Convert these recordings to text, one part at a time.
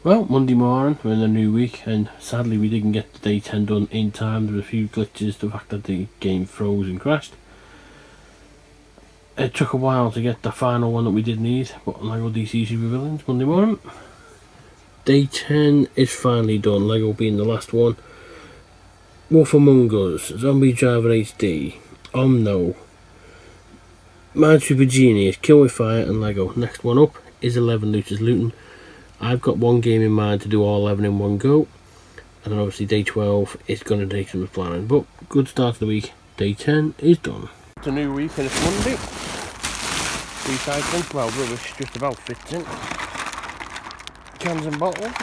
Well, Monday morning, we're in a new week, and sadly we didn't get the day 10 done in time. There were a few glitches, the fact that the game froze and crashed. It took a while to get the final one that we did need, but LEGO DC Super Villains, Monday morning. Day 10 is finally done, LEGO being the last one. Wolf Among Us, Zombie Driver HD, Omno, Mad Super Genius, Kill with Fire, and LEGO. Next one up is 11 Looters Looting. I've got one game in mind to do all 11 in one go, and then obviously day 12 is going to take some planning, but good start to the week. Day 10 is done. It's a new week and it's Monday. Recycling, well, rubbish just about fits in. Cans and bottles.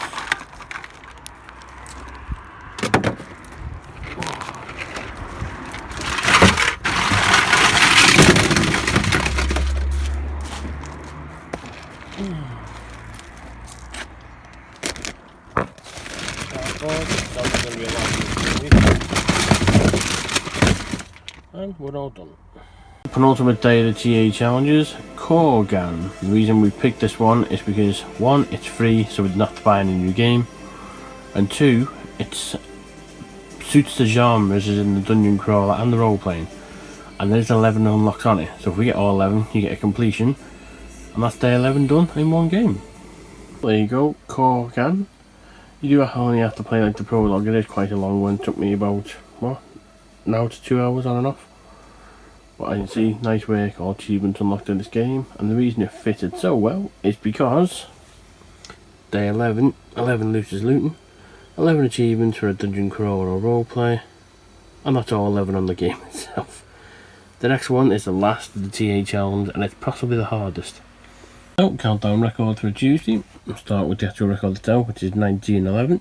And we're all done. Penultimate day of the TA challenges, Korgan. The reason we picked this one is because 1, it's free, so we didn't have to buy any new game, and 2, it suits the genres as in the dungeon crawler and the role playing, and there's 11 unlocks on it, so if we get all 11 you get a completion, and that's day 11 done in one game. There you go, Korgan. You do only have to play like the prologue. It is quite a long one. It took me about, what, now it's 2 hours on and off. But I can see, nice work, all achievements unlocked in this game, and the reason it fitted so well is because day 11, 11 looters looting, 11 achievements for a dungeon crawler or roleplay, and that's all 11 on the game itself. The next one is the last of the TA challenge, and it's possibly the hardest. So, countdown record for Tuesday. We'll start with the actual record itself, which is 1911.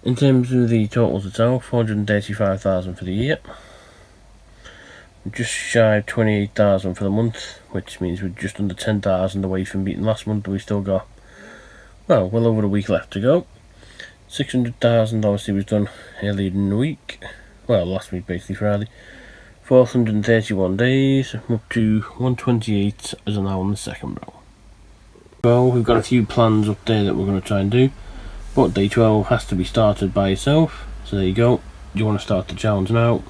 In terms of the totals itself, 435,000 for the year. Just shy of 28,000 for the month, which means we're just under 10,000 away from beating last month. We still got, well over a week left to go. 600,000 obviously was done earlier in the week, well last week basically Friday. 431 days, up to 128 as of now on the second row. Well, we've got a few plans up there that we're going to try and do, but day 12 has to be started by itself, so there you go. You want to start the challenge now.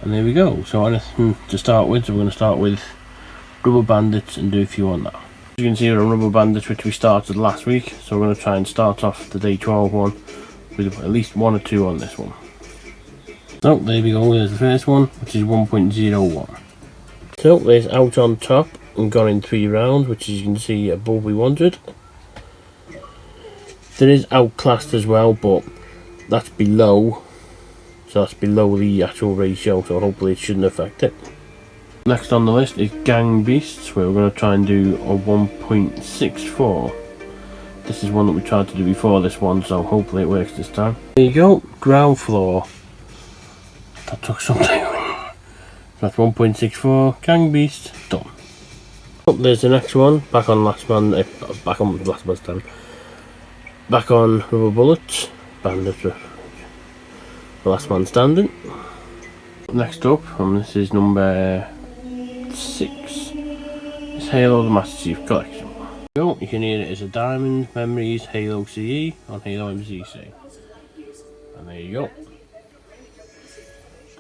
And there we go. So anything to start with, so we're going to start with Rubber Bandits and do a few on that. As you can see, we're on Rubber Bandits, which we started last week, so we're going to try and start off the day 12 one with at least 1 or 2 on this one. So there we go, there's the first one, which is 1.01. So there's Out on Top and gone in 3 rounds, which as you can see above we wanted. There is Outclassed as well, but that's below. So that's below the actual ratio, so hopefully it shouldn't affect it. Next on the list is Gang Beasts, where we're going to try and do a 1.64. This is one that we tried to do before this one, so hopefully it works this time. There you go, Ground Floor. That took some time. That's 1.64, Gang Beasts, done. Up there's the next one, back on Last Man Stand. Back on Rubber Bullets, Bandits. The Last Man Standing. Next up, and this is number 6, is Halo the Master Chief Collection. So you can hear it as a Diamond Memories Halo CE on Halo MCC. And there you go.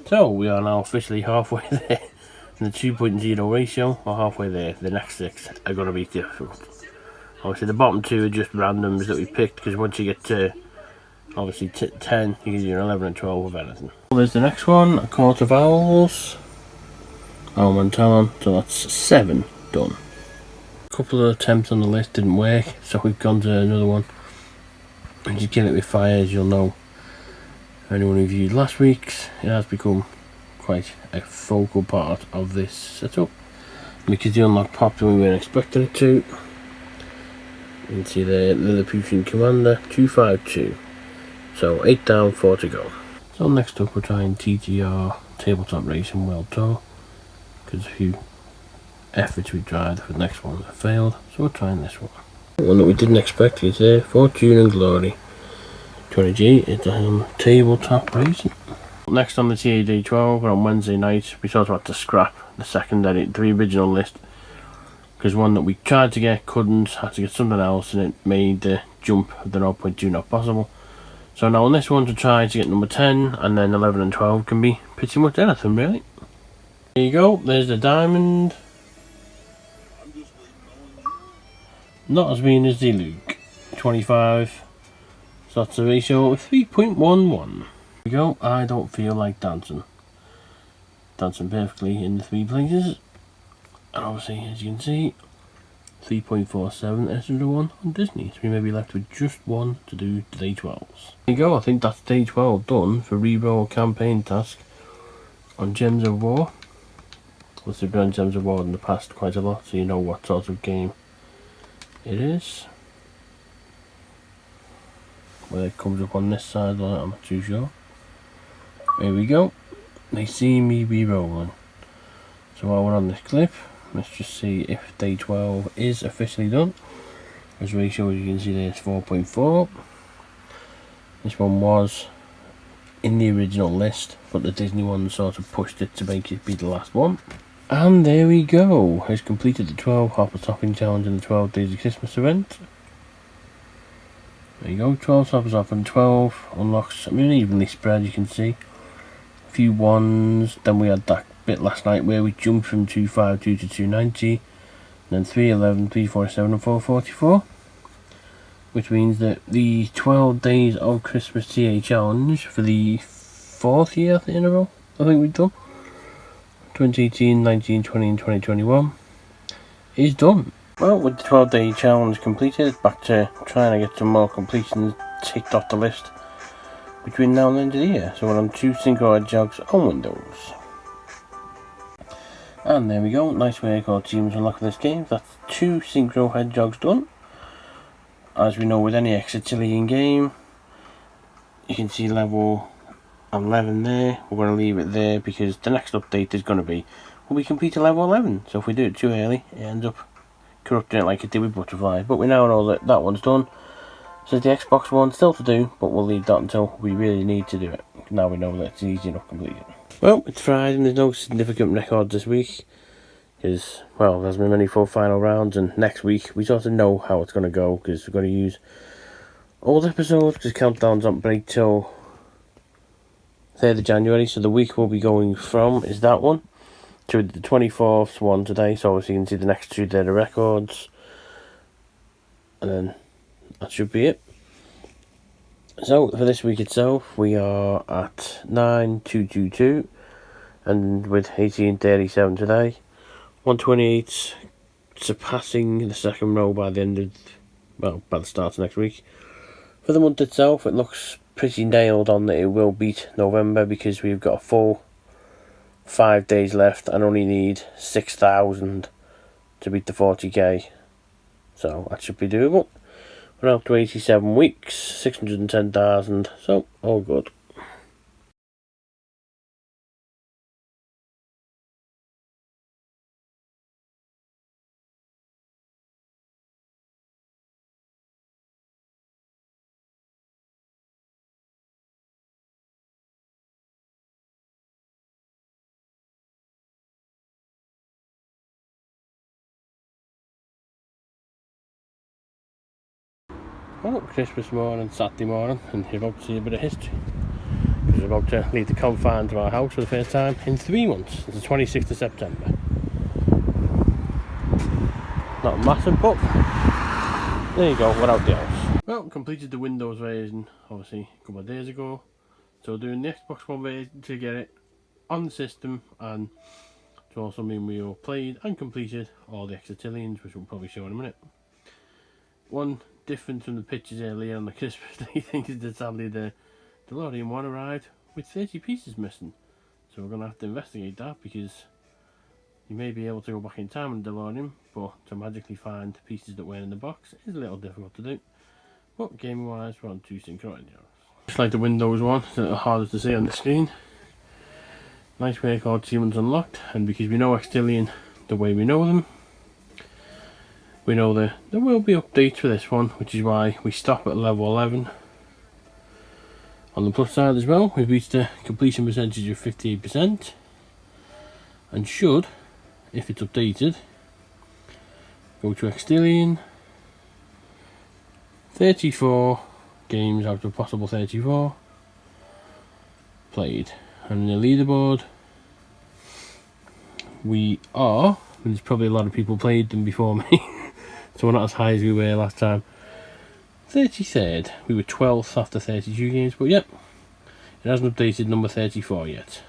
So we are now officially halfway there in the 2.0 ratio, or halfway there. The next 6 are going to be difficult. Obviously the bottom 2 are just randoms that we picked, because once you get to obviously 10, you can do an 11 and 12 of anything. Well, there's the next one, A Court of Owls, Alman Talon, so that's 7 done. A couple of attempts on the list didn't work, so we've gone to another one. And you kill it with fire, as you'll know. Anyone who viewed last week's, it has become quite a focal part of this setup, because the unlock popped when we weren't expecting it to. You can see the Lilliputian Commander, 252. So 8 down, 4 to go. So next up we're trying TTR Tabletop Racing World Tour, because a few efforts we tried for the next one have failed, so we're trying this one. One that we didn't expect is Fortune and Glory 20G. It's Tabletop Racing. Next on the TA Day 12, on Wednesday night, we sort of had to scrap the original list, because one that we tried to get couldn't, had to get something else, and it made the jump of the 0.2 not possible. So now on this one to try to get number 10, and then 11 and 12 can be pretty much anything really. There you go, there's the diamond. Not as mean as the Luke. 25. So that's a ratio of 3.11. There we go, I don't feel like dancing. Dancing perfectly in the 3 places. And obviously, as you can see, 3.47 S1 on Disney. So we may be left with just one to do day 12s. There you go, I think that's day 12 done for reroll campaign task on Gems of War. We've been on Gems of War in the past quite a lot, so you know what sort of game it is. Whether it comes up on this side or not, I'm not too sure. There we go. They see me re-rolling. So while we're on this clip, let's just see if day 12 is officially done. As ratio, as you can see there, is 4.4. This one was in the original list, but the Disney one sort of pushed it to make it be the last one. And there we go. Has completed the 12 Hopper Topping Challenge in the 12 Days of Xmas event. There you go, 12 toppers off and 12 unlocks. I mean, evenly spread, you can see. A few ones. Then we had that bit last night where we jumped from 252 to 290. And then 311, 347 and 444. Which means that the 12 Days of Christmas TA Challenge for the 4th year in a row, I think we've done. 2018, 19, 20 and 2021 is done. Well, with the 12-day challenge completed, back to trying to get some more completions ticked off the list between now and the end of the year. So we're on 2 Synchro Hedgehogs on Windows. And there we go, nice way to achievements unlocked for this game. That's 2 Synchro Hedgehogs done. As we know with any Exitilian game, you can see level 11 there. We're going to leave it there because the next update is going to be when we complete a level 11. So if we do it too early, it ends up corrupting it like it did with Butterfly. But we now know that that one's done. So the Xbox one still to do, but we'll leave that until we really need to do it. Now we know that it's easy enough completed. Well, it's Friday and there's no significant records this week. Because, well, there's been many 4 final rounds, and next week we sort of know how it's going to go because we're going to use old episodes because countdowns don't break till 3rd of January, so the week we'll be going from is that one to the 24th one today, so obviously you can see the next 2 there, the records, and then that should be it. So for this week itself, we are at 9222, and with 1837 today, 128 surpassing the second row by the end of, well, by the start of next week. For the month itself, it looks pretty nailed on that it will beat November because we've got a full 5 days left and only need 6,000 to beat the 40k, so that should be doable. We're up to 87 weeks, 610,000, so all good. Well, Christmas morning, Saturday morning, and you're about to see a bit of history. We're about to leave the confines of our house for the first time in 3 months. It's the 26th of September. Not massive, but there you go, we're out the house. Well, completed the Windows version, obviously, a couple of days ago. So doing the Xbox One version to get it on the system, and to also mean we all played and completed all the Exitilians, which we'll probably show in a minute. One difference from the pictures earlier on the Christmas Day thing is that sadly the DeLorean one arrived with 30 pieces missing. So we're going to have to investigate that because you may be able to go back in time on the DeLorean, but to magically find pieces that weren't in the box is a little difficult to do. But gaming wise, we're on 2 Synchro Hedgehogs. Just like the Windows one, it's a little harder to see on the screen. Nice way called Achievements Unlocked, and because we know Exitilian the way we know them, we know that there will be updates for this one, which is why we stop at level 11. On the plus side as well, we've reached a completion percentage of 58%, and should, if it's updated, Go to Extillion. 34 games out of a possible 34 played. And the leaderboard, we are, there's probably a lot of people played them before me, so we're not as high as we were last time. 33rd, we were 12th after 32 games, but yep, it hasn't updated number 34 yet.